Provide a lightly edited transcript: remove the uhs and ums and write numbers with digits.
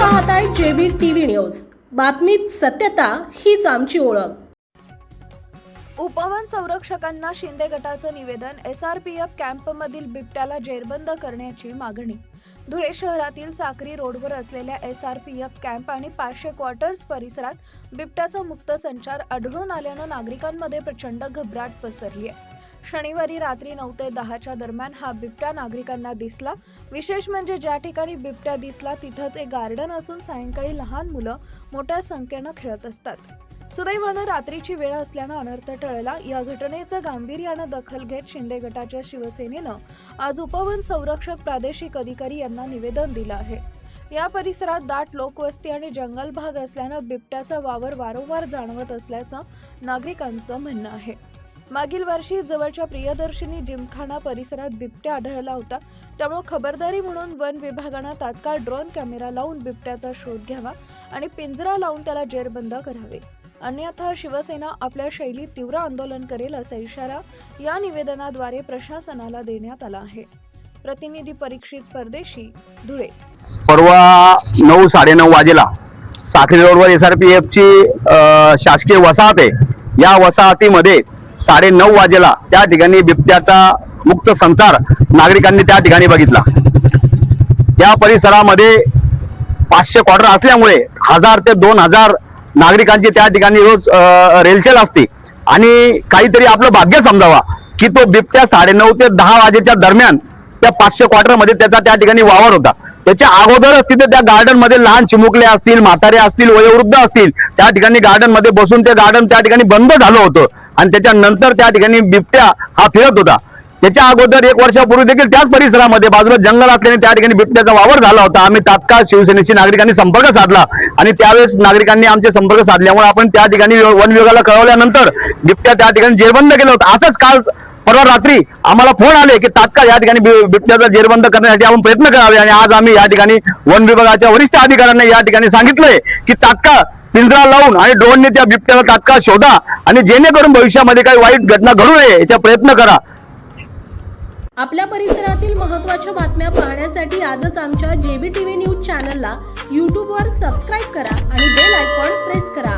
पाहताय JB TV news. बातमीत सत्यता हीच आमची ओळख। उपवन संरक्षकांना शिंदे गटाचं निवेदन। SRPF कॅम्पमधील बिबट्याला जेरबंद करण्याची मागणी। धुळे शहरातील साक्री रोडवर असलेल्या SRPF कॅम्प आणि 500 क्वार्टर्स परिसरात बिबट्याचा मुक्त संचार आढळून आल्यानं नागरिकांमध्ये प्रचंड घबराट पसरली आहे। शनिवारी रात्री 9 ते 10च्या दरम्यान हा बिबट्या नागरिकांना दिसला। विशेष म्हणजे ज्या ठिकाणी बिबट्या दिसला तिथंच एक गार्डन असून सायंकाळी लहान मुलं मोठ्या संख्येनं खेळत असतात। सुदैवानं रात्रीची वेळ असल्यानं अनर्थ टळला। या घटनेचं गांभीर्यानं दखल घेत शिंदे गटाच्या शिवसेनेनं आज उपवन संरक्षक प्रादेशिक अधिकारी यांना निवेदन दिलं आहे। या परिसरात दाट लोकवस्ती आणि जंगल भाग असल्यानं बिबट्याचा वावर वारंवार जाणवत असल्याचं नागरिकांचं म्हणणं आहे। मागील वर्षी जवळच्या प्रियदर्शनी जिमखाना परिसरात बिबट्या आढळला होता। त्यामुळे खबरदारी म्हणून वन विभागानं तात्काळ ड्रोन कॅमेरा लावून बिबट्याचा शोध घ्यावा आणि पिंजरा लावून त्याला जेरबंद करावे, अन्यथा शिवसेना आपल्या शैलीत तीव्र आंदोलन करेल असा इशारा या निवेदनाद्वारे प्रशासनाला देण्यात आला आहे। प्रतिनिधी परीक्षित परदेशी, धुळे। परवा 9:30 वाजेला साखरी रोडवर SRPF ची शासकीय वसाहत आहे। या वसाहतीमध्ये 9:30 वाजेला त्या ठिकाणी बिबट्याचा मुक्त संचार नागरिकांनी त्या ठिकाणी बघितला। त्या परिसरामध्ये 500 क्वार्टर असल्यामुळे 1000 ते 2000 नागरिकांची त्या ठिकाणी रोज रेलचेल असते आणि काहीतरी आपलं भाग्य समजावा की तो बिबट्या 9:30 ते 10 वाजेच्या दरम्यान त्या 500 क्वार्टर मध्ये त्याचा त्या ठिकाणी वावर होता। त्याच्या अगोदरच तिथे त्या गार्डन मध्ये लहान चिमुकले असतील, म्हातारे असतील, वयोवृद्ध असतील, त्या ठिकाणी गार्डन मध्ये बसून ते गार्डन त्या ठिकाणी बंद झालं होतं आणि त्याच्यानंतर त्या ठिकाणी बिबट्या हा फिरत होता। त्याच्या अगोदर 1 वर्षापूर्वी देखील त्याच परिसरामध्ये बाजूला जंगल असल्याने त्या ठिकाणी बिबट्याचा वावर झाला होता। आम्ही तात्काळ शिवसेनेशी नागरिकांनी संपर्क साधला आणि त्यावेळेस नागरिकांनी आमचे संपर्क साधल्यामुळे आपण त्या ठिकाणी वन विभागाला कळवल्यानंतर बिबट्या त्या ठिकाणी जेरबंद केलं होतं। असंच काल परवा रात्री आम्हाला फोन आले की तात्काळ या ठिकाणी बिबट्याचा जेरबंद करण्यासाठी आपण प्रयत्न करावे आणि आज आम्ही या ठिकाणी वन विभागाच्या वरिष्ठ अधिकाऱ्यांना या ठिकाणी सांगितलंय की तात्काळ पिंजरा लावून आणि ड्रोनने त्या बिबट्याला तात्काळ शोधा आणि जेणेकरून भविष्यामध्ये काही वाईट घटना घडू नये याचा प्रयत्न करा। आपल्या परिसरातील महत्त्वाच्या बातम्या पाहण्यासाठी आजच आमच्या जेबी टीव्ही न्यूज चॅनलला YouTube वर सबस्क्राइब करा आणि बेल आयकॉन प्रेस करा।